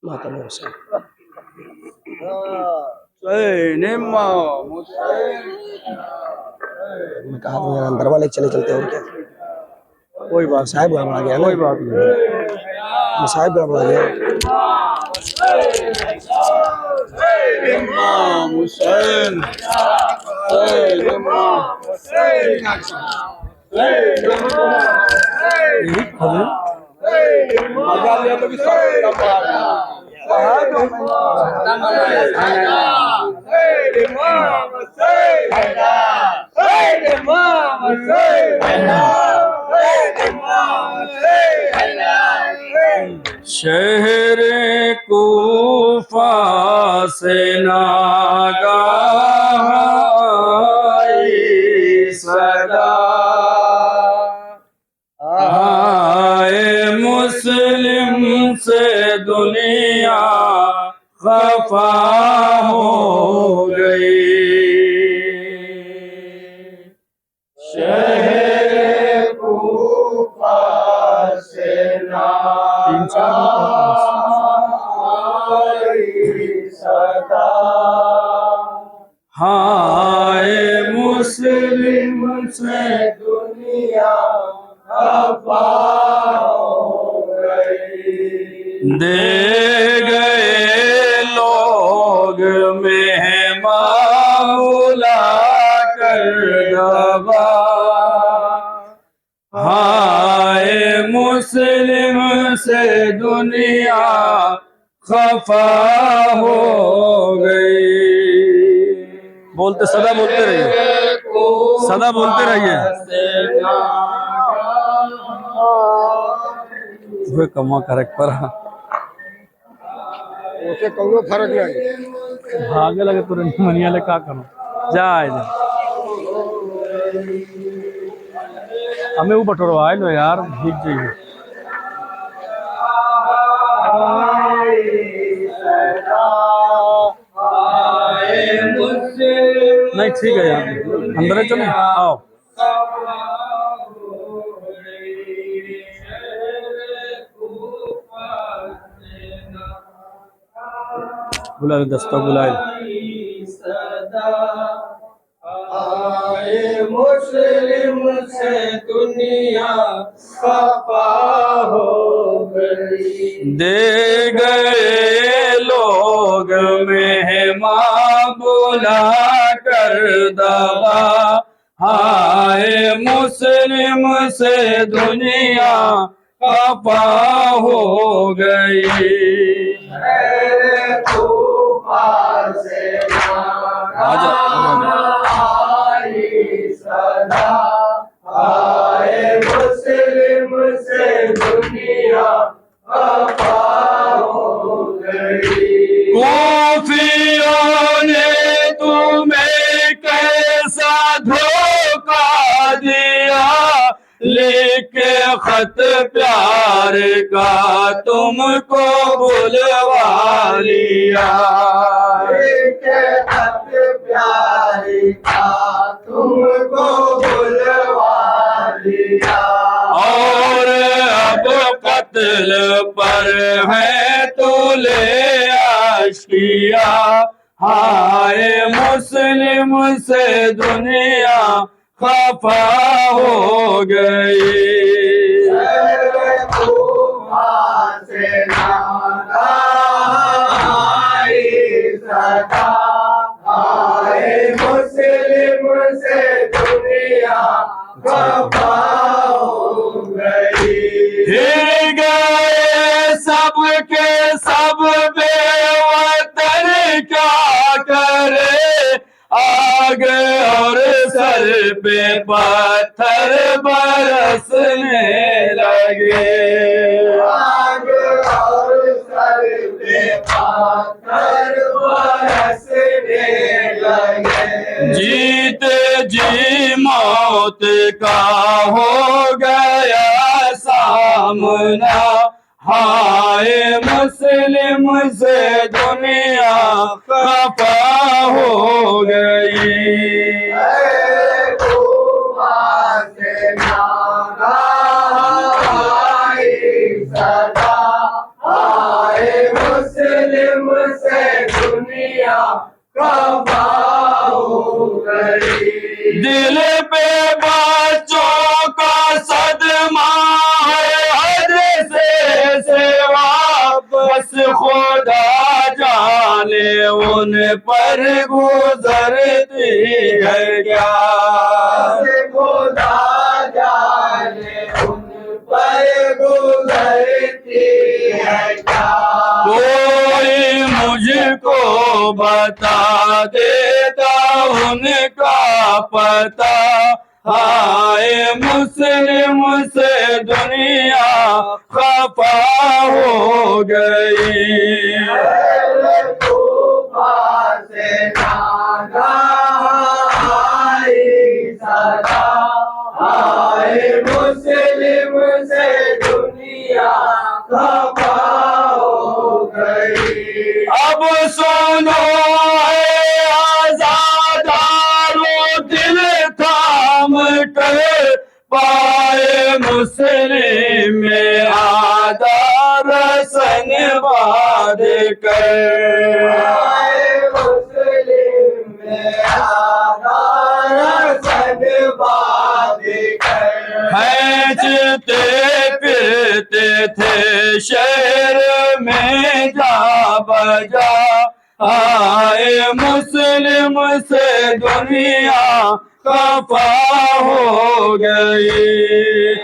ماتم حسین۔ میں کہا تو میرا اندر والے چلے چلتے اور کیا، کوئی بات صاحب بڑا گیا، کوئی بات نہیں، صاحب بڑا گیا۔ امام حسین، امام شہر کوفہ سے ناگاہ آئی صدا، آئے مسلم سے دنیا خفا ہو گئی۔ شہر کوفہ سے ہائے مسلم سے دنیا خفا ہو گئی، دے گئے لوگ مہمان بلا کر دبا، ہائے مسلم سے دنیا خفا ہو گئی۔ بولتے صدا بولتے رہیے، صدا بولتے رہیے۔ وہ کما کریکٹ پر اسے کونو فرق نہیں، بھاگے لگے تو منیا لے کا کرو جائے جائے ہمیں وہ بٹورو آئے لو یار بھیگ جائیے۔ نہیں ٹھیک ہے یار، اندر چلیں آؤ۔ بلائے دستہ بلائے، آئے مسلم سے دنیا خفا ہو گئی، دے گئے لوگ مہمان بلا کر دبا، ہائے مسلم سے دنیا خفا ہو گئی۔ آئے مسلم سے دنیا خفا ہو گئی، کوفیوں نے تمہیں کیسا دھوکہ دیا، لکھ خط پیار کا تم کو بلوا لیا، لکھ خط پیار کا تم کو بلوا لیا، اور اب قتل پر ہے تو لے اشکیا، ہائے مسلم سے دنیا خفا ہو گئی۔ آئے مسلم سے دنیا خفا ہو گئی، پھر گئے پہ پتھر برسنے لگے آگ اور سر پہ پتھر برسنے لگے جیتے جی موت کا ہو گیا سامنا ہائے مسلم سے دنیا خفا ہو گئی مسلم سے دنیا خفا ہو گئی دل پہ بچوں کا صدمہ ہے حد سے واپس خدا جانے ان پر گزرتی ہے کیا خدا جانے ان پر گزرتی ہے کیا کوئی مجھ کو بتا دیتا ان کا پتہ ہائے مسلم سے دنیا خفا ہو گئی سے ناگا آئی صدا آئے مسلم سے دنیا خفا ہو گئی اب سنو ہے آزادارو دل تھام کر پائے مسلم میں آدھا رسن باد کر مسلم میں آدھار سن باد کر کھینچتے پھرتے تھے شہر میں جا بجا آئے مسلم سے دنیا خفا ہو گئی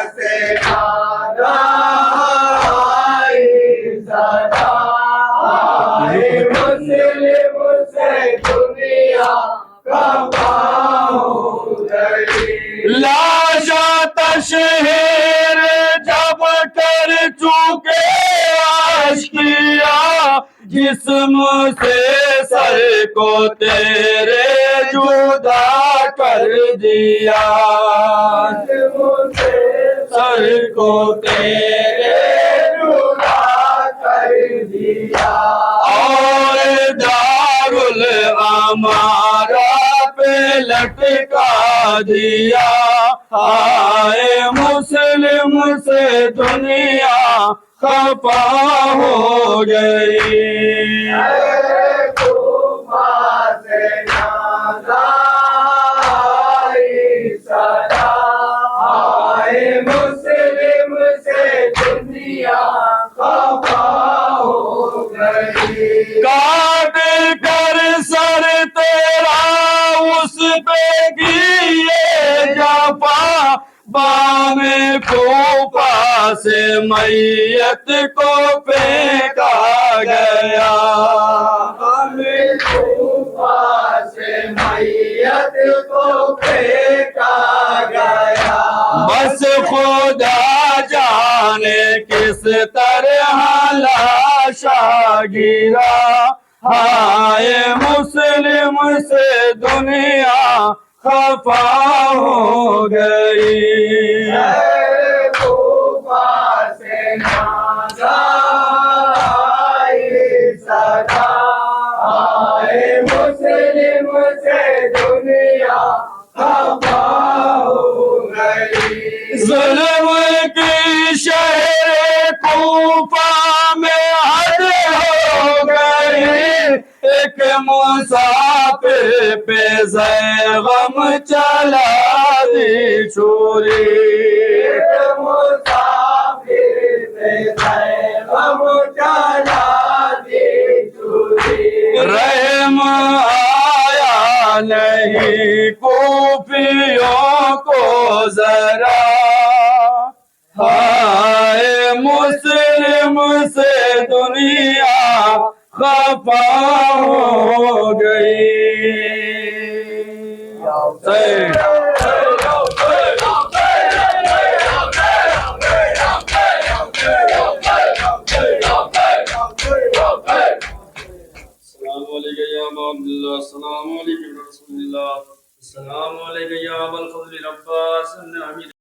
سے ناگا آئی صدا آئے مسلم سے دنیا خفا ہو گئی لاشا تشہیر جب کر چکے آشکیا جسم سے سر کو تیرے جدا کر دیا سر کو تیرے جدا کر دیا اور دارالامارہ پہ لٹکا دیا ہائے مسلم سے دنیا خفا ہو گئی سے ناگا آئی صدا آئے مسلم سے دنیا خفا ہو گئی کاٹ کر سر تیرا اس پہ کیے جفا بام کوفہ سے میت کو پھینکا گیا ہمیں کوفہ سے میت کو پھینکا گیا بس خدا جانے کس طرح لاشا گرا ہائے مسلم سے دنیا خفا ہو گئی کوفہ سے ناگا آئی صدا آئے مسلم سے دنیا خفا ہو گئی ظلم کی شہر کوفہ میں حد ہو گئی ایک مسافر پہ غم چلا دی چھری مسافر پہ غم چلا دی چھری رحم آیا نہیں کوفیوں کو ذرا ہائے مسلم سے دنیا خفا ہو گئی حسین